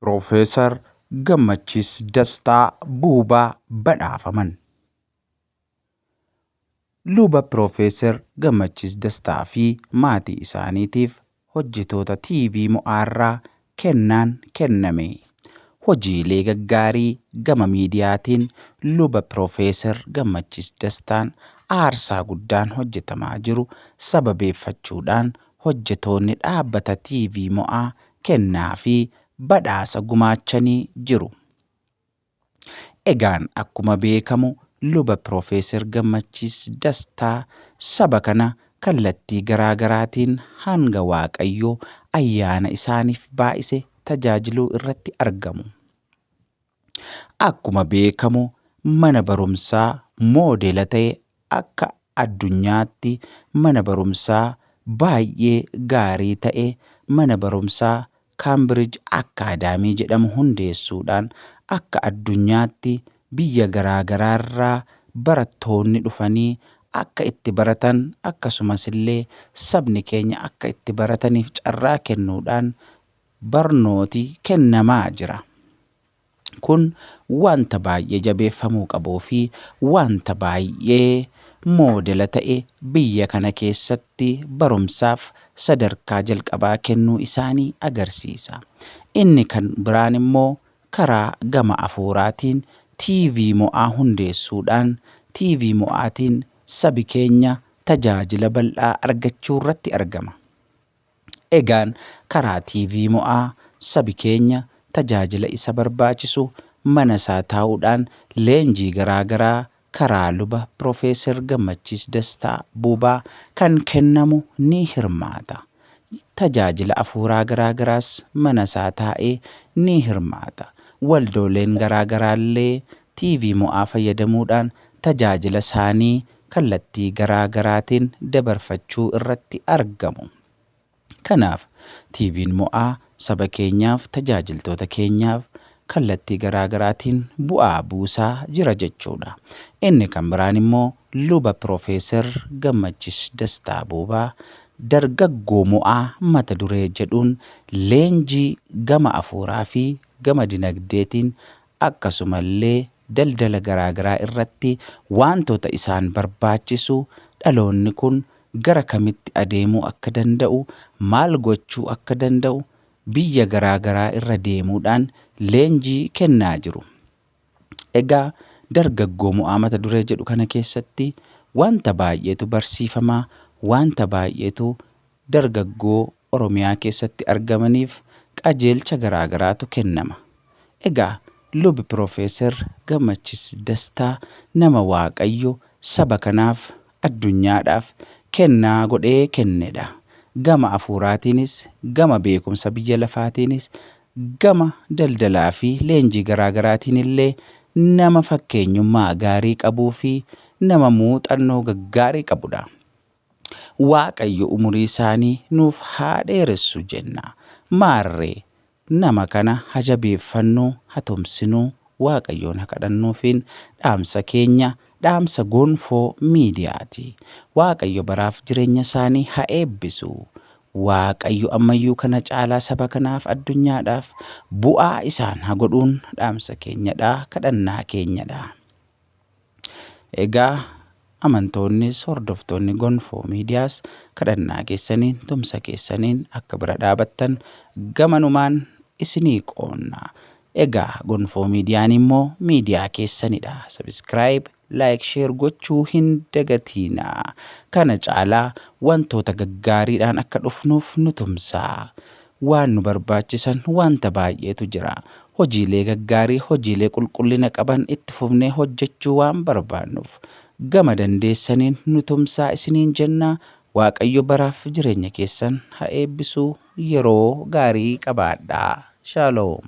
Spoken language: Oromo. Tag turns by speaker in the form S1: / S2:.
S1: Piroofeesar Gammachiis Dastaa Buubaa badhaafaman. Luba Piroofeesar Gammachiis Dastaa fi maatii isaaniitiif hojjetoota TV Mo'aarraa kennaan kenname. Hojiilee gaggaarii gama miidiyaatiin luba Piroofeesar Gammachiis Dastaan aarsaa guddaan hojjetamaa jiru sababeeffachuudhaan hojjetoonni dhaabbata TV Mo'aa kennaa fi badhaasa gumaachanii jiru. Egaan akkuma beekamu luba Piroofeesar Gammachiis Dastaa saba kana kallattii garaagaraatiin hanga Waaqayyoo ayyaana isaaniif baay'ise tajaajiluu irratti argamu. Akkuma beekamu mana barumsaa moodela ta'e akka addunyaatti mana barumsaa baay'ee gaarii ta'e mana barumsaa Cambridge Academy jedhamu hundeessuudhaan akka addunyaatti biyya garaagaraarraa barattoonni dhufanii akka itti baratan akkasumas illee sabni keenya akka itti barataniif carraa kennuudhaan barnooti kennamaa jira. Kun wanta baay'ee jabeeffamuu qabuu fi wanta baay'ee moodela ta'e biyya kana keessatti barumsaaf sadarkaa jalqabaa kennuu isaanii agarsiisa. Inni kan biraan immoo karaa gama afuuraatiin TV Mo'aa hundeessuudhaan TV Mo'aatiin sabi keenya tajaajila bal'aa argachuu irratti argama. Egaan karaa TV Mo'aa sabi keenya tajaajila isa barbaachisu mana isaa taa'uudhaan leenjii garaagaraa karaa luba Piroofeesar Gammachiis Dastaa Buubaa kan kennamu ni hirmaata. Tajaajila afuuraa garaagaraas mana isaa taa'ee ni hirmaata. Waldooleen garaagaraallee TV Mo'aa fayyadamuudhaan tajaajila isaanii kallattii garaagaraatiin dabarfachuu irratti argamu. Kanaaf TV'n Mo'aa saba keenyaaf tajaajiltoota keenyaaf kallattii garaagaraatiin bu'aa buusaa jira jechuudha. Inni kan biraan immoo luba Piroofeesar Gammachiis Dastaa Buubaa dargaggoo Mo'aa mata duree jedhuun leenjii gama afuuraa fi gama dinagdeetiin akkasumallee daldala garaagaraa irratti wantoota isaan barbaachisu dhaloonni kun gara kamitti adeemuu akka danda'u, maal gochuu akka danda'u biyya garaagaraa irra deemuudhaan leenjii kennaa jiru. Egaa dargaggoo Mo'aa mata duree jedhu kana keessatti wanta baay'eetu barsiifamaa, wanta baay'eetu dargaggoo Oromiyaa keessatti argamaniif qajeelcha garaagaraatu kennama. Egaa lubi Piroofeesar Gammachiis Dastaa nama Waaqayyo saba kanaaf addunyaadhaaf kennaa godhee kennedha. Gama afuuraatiinis, gama beekumsa biyya lafaatiinis, gama daldalaa fi leenjii garaagaraatiin illee nama fakkeenyummaa gaarii qabuu fi nama muuxannoo gaggaarii qabudha. Waaqayyo umurii isaanii nuuf haa dheeressu jenna. Maarree nama kana hajabeeffannuu, hatumsinuu, Waaqayyoon haa kadhannuufiin dhaamsa keenya dhaamsa gonfoo miidiyaati. Waaqayyo baraaf jireenya isaanii haa eebbisu. Waaqayyo ammayyuu kana caalaa saba kanaaf addunyaadhaaf bu'aa isaan haa godhuun dhaamsa keenyadha, kadhannaa keenyadha. Egaa amantoonnis hordoftoonni gonfoo miidiyaas kadhannaa keessaniin, tumsa keessaniin akka bira dhaabattan gamanumaan isinii qoonna. Egaa gonfoo miidiyaan immoo miidiyaa keessanidha. Subscribe, like, share gochuu hin dagatinaa. Kana caalaa wantoota gaggaariidhaan akka dhufnuuf nu tumsaa. Waan nu barbaachisan wanta baay'eetu jira. Hojiilee gaggaarii, hojiilee qulqullina qaban itti fufnee hojjechuu waan barbaannuuf gama dandeessaniin nu tumsaa isiniin jennaa. Waaqayyo baraaf jireenya keessan haa eebbisu. Yeroo gaarii qabaadhaa. Shalom.